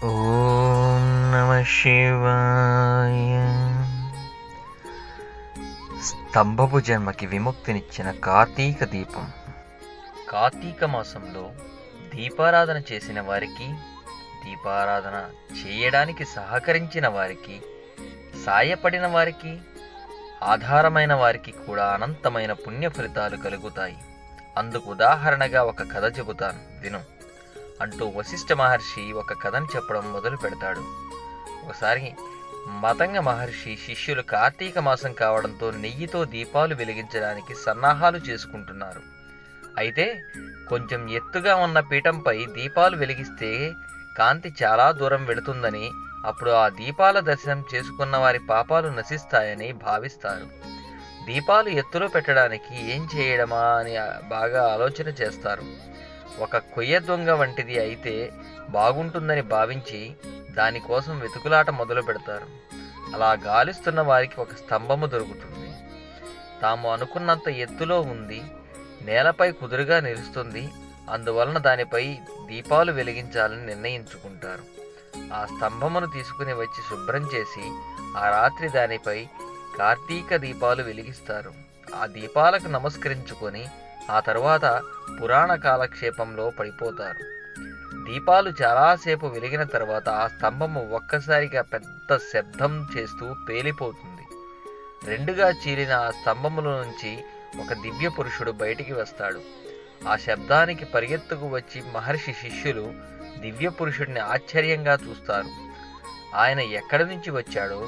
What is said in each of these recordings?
ఓం నమ శివాయ. స్తంభపు జన్మకి విముక్తినిచ్చిన కార్తీక దీపం. కార్తీక మాసంలో దీపారాధన చేసిన వారికి, దీపారాధన చేయడానికి సహకరించిన వారికి, సాయపడిన వారికి, ఆధారమైన వారికి కూడా అనంతమైన పుణ్య ఫలితాలు కలుగుతాయి. అందుకు ఉదాహరణగా ఒక కథ చెబుతాను, విను అంటూ వశిష్ఠ మహర్షి ఒక కథను చెప్పడం మొదలు పెడతాడు. ఒకసారి మతంగ మహర్షి శిష్యులు కార్తీక మాసం కావడంతో నెయ్యితో దీపాలు వెలిగించడానికి సన్నాహాలు చేసుకుంటున్నారు. అయితే కొంచెం ఎత్తుగా ఉన్న పీఠంపై దీపాలు వెలిగిస్తే కాంతి చాలా దూరం వెళుతుందని, అప్పుడు ఆ దీపాల దర్శనం చేసుకున్న వారి పాపాలు నశిస్తాయని భావిస్తారు. దీపాలు ఎత్తులో పెట్టడానికి ఏం చేయడమా అని బాగా ఆలోచన చేస్తారు. ఒక కొయ్య దొంగ వంటిది అయితే బాగుంటుందని భావించి దానికోసం వెతుకులాట మొదలు పెడతారు. అలా గాలిస్తున్న వారికి ఒక స్తంభము దొరుకుతుంది. తాము అనుకున్నంత ఎత్తులో ఉంది, నేలపై కుదురుగా నిలుస్తుంది. అందువలన దానిపై దీపాలు వెలిగించాలని నిర్ణయించుకుంటారు. ఆ స్తంభమును తీసుకుని వచ్చి శుభ్రం చేసి ఆ రాత్రి దానిపై కార్తీక దీపాలు వెలిగిస్తారు. ఆ దీపాలకు నమస్కరించుకొని ఆ తరువాత పురాణ కాలక్షేపంలో పడిపోతారు. దీపాలు చాలాసేపు వెలిగిన తర్వాత ఆ స్తంభము ఒక్కసారిగా పెద్ద శబ్దం చేస్తూ పేలిపోతుంది. రెండుగా చీలిన ఆ స్తంభముల నుంచి ఒక దివ్య పురుషుడు బయటికి వస్తాడు. ఆ శబ్దానికి పరిగెత్తుకు వచ్చి మహర్షి శిష్యులు దివ్య పురుషుడిని ఆశ్చర్యంగా చూస్తారు. ఆయన ఎక్కడి నుంచి వచ్చాడో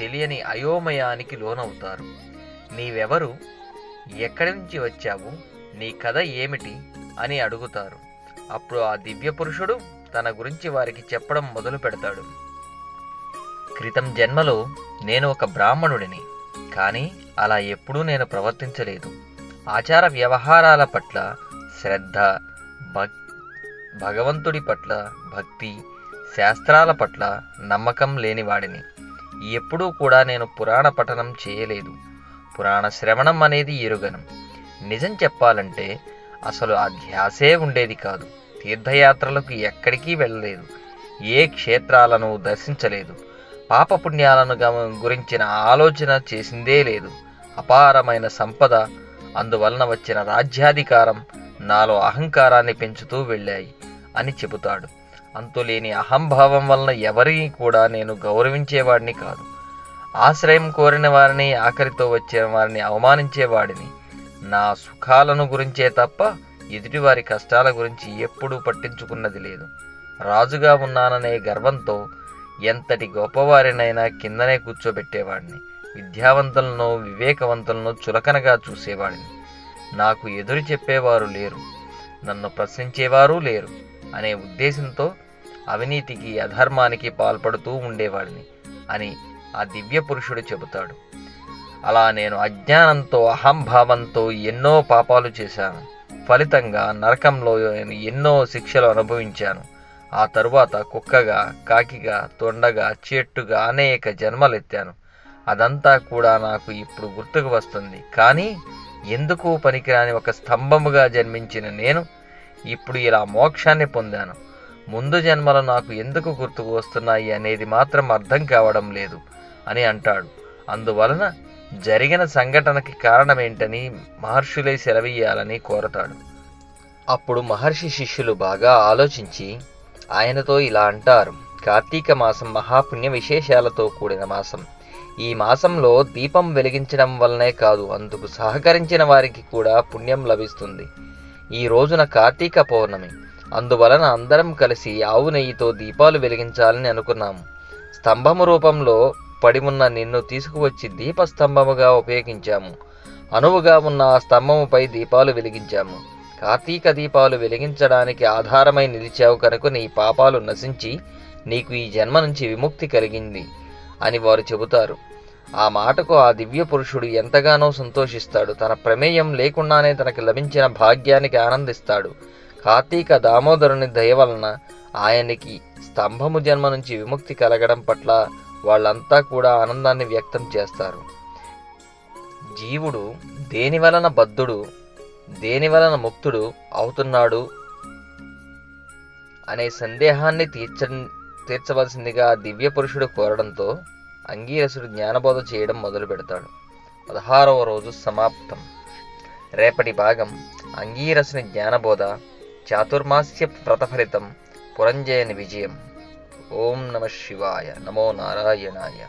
తెలియని అయోమయానికి లోనవుతారు. నీవెవరు, ఎక్కడి నుంచి వచ్చావు, నీ కథ ఏమిటి అని అడుగుతారు. అప్పుడు ఆ దివ్య పురుషుడు తన గురించి వారికి చెప్పడం మొదలు పెడతాడు. క్రితం జన్మలో నేను ఒక బ్రాహ్మణుడిని, కానీ అలా ఎప్పుడూ నేను ప్రవర్తించలేదు. ఆచార వ్యవహారాల పట్ల శ్రద్ధ, భగవంతుడి పట్ల భక్తి, శాస్త్రాల పట్ల నమ్మకం లేనివాడిని. ఎప్పుడూ కూడా నేను పురాణ పఠనం చేయలేదు, పురాణ శ్రవణం అనేది ఎరుగను. నిజం చెప్పాలంటే అసలు ఆ ధ్యాసే ఉండేది కాదు. తీర్థయాత్రలకు ఎక్కడికి వెళ్ళలేదు, ఏ క్షేత్రాలను దర్శించలేదు, పాపపుణ్యాలను గురించిన ఆలోచన చేసిందే లేదు. అపారమైన సంపద, అందువలన వచ్చిన రాజ్యాధికారం నాలో అహంకారాన్ని పెంచుతూ వెళ్ళాయి అని చెబుతాడు. అంతులేని అహంభావం వలన ఎవరిని కూడా నేను గౌరవించేవాడిని కాదు. ఆశ్రయం కోరిన వారిని, ఆఖరితో వచ్చిన వారిని అవమానించేవాడిని. నా సుఖాలను గురించే తప్ప ఎదుటివారి కష్టాల గురించి ఎప్పుడూ పట్టించుకున్నది లేదు. రాజుగా ఉన్నాననే గర్వంతో ఎంతటి గొప్పవారినైనా కిందనే కూర్చోబెట్టేవాడిని. విద్యావంతులను, వివేకవంతులను చులకనగా చూసేవాడిని. నాకు ఎదురు చెప్పేవారు లేరు, నన్ను ప్రశ్నించేవారు లేరు అనే ఉద్దేశంతో అవినీతికి, అధర్మానికి పాల్పడుతూ ఉండేవాడిని అని ఆ దివ్య పురుషుడు చెబుతాడు. అలా నేను అజ్ఞానంతో, అహంభావంతో ఎన్నో పాపాలు చేశాను. ఫలితంగా నరకంలో ఎన్నో శిక్షలు అనుభవించాను. ఆ తరువాత కుక్కగా, కాకిగా, తొండగా, చెట్టుగా అనేక జన్మలెత్తాను. అదంతా కూడా నాకు ఇప్పుడు గుర్తుకు వస్తుంది. కానీ ఎందుకు పనికిరాని ఒక స్తంభముగా జన్మించిన నేను ఇప్పుడు ఇలా మోక్షాన్ని పొందాను. ముందు జన్మలు నాకు ఎందుకు గుర్తుకు వస్తున్నాయి అనేది మాత్రం అర్థం కావడం లేదు అని అంటాడు. అందువలన జరిగిన సంఘటనకి కారణమేంటని మహర్షులే సెలవీయాలని కోరతాడు. అప్పుడు మహర్షి శిష్యులు బాగా ఆలోచించి ఆయనతో ఇలా అంటారు. కార్తీక మాసం మహాపుణ్య విశేషాలతో కూడిన మాసం. ఈ మాసంలో దీపం వెలిగించడం వల్లనే కాదు, అందుకు సహకరించిన వారికి కూడా పుణ్యం లభిస్తుంది. ఈ రోజున కార్తీక పౌర్ణమి, అందువలన అందరం కలిసి ఆవు నెయ్యితో దీపాలు వెలిగించాలని అనుకున్నాము. స్తంభము రూపంలో పడి ఉన్న నిన్ను తీసుకువచ్చి దీపస్తంభముగా ఉపయోగించాము. అనువుగా ఉన్న ఆ స్తంభముపై దీపాలు వెలిగించాము. కార్తీక దీపాలు వెలిగించడానికి ఆధారమై నిలిచావు కనుక నీ పాపాలు నశించి నీకు ఈ జన్మ నుంచి విముక్తి కలిగింది అని వారు చెబుతారు. ఆ మాటకు ఆ దివ్య పురుషుడు ఎంతగానో సంతోషిస్తాడు. తన ప్రమేయం లేకుండానే తనకు లభించిన భాగ్యానికి ఆనందిస్తాడు. కార్తీక దామోదరుని దయ వలన ఆయనకి స్తంభము జన్మ నుంచి విముక్తి కలగడం పట్ల వాళ్ళంతా కూడా ఆనందాన్ని వ్యక్తం చేస్తారు. జీవుడు దేని వలన బద్ధుడు, దేని వలన ముక్తుడు అవుతున్నాడు అనే సందేహాన్ని తీర్చవలసిందిగా ఆ దివ్య పురుషుడు కోరడంతో అంగీరసుడు జ్ఞానబోధ చేయడం మొదలు పెడతాడు. 16వ రోజు సమాప్తం. రేపటి భాగం అంగీరసుని జ్ఞానబోధ, చాతుర్మాస్య వ్రతఫలితం, పురంజయని విజయం. ఓం నమ శివాయ. నమో నారాయణాయ.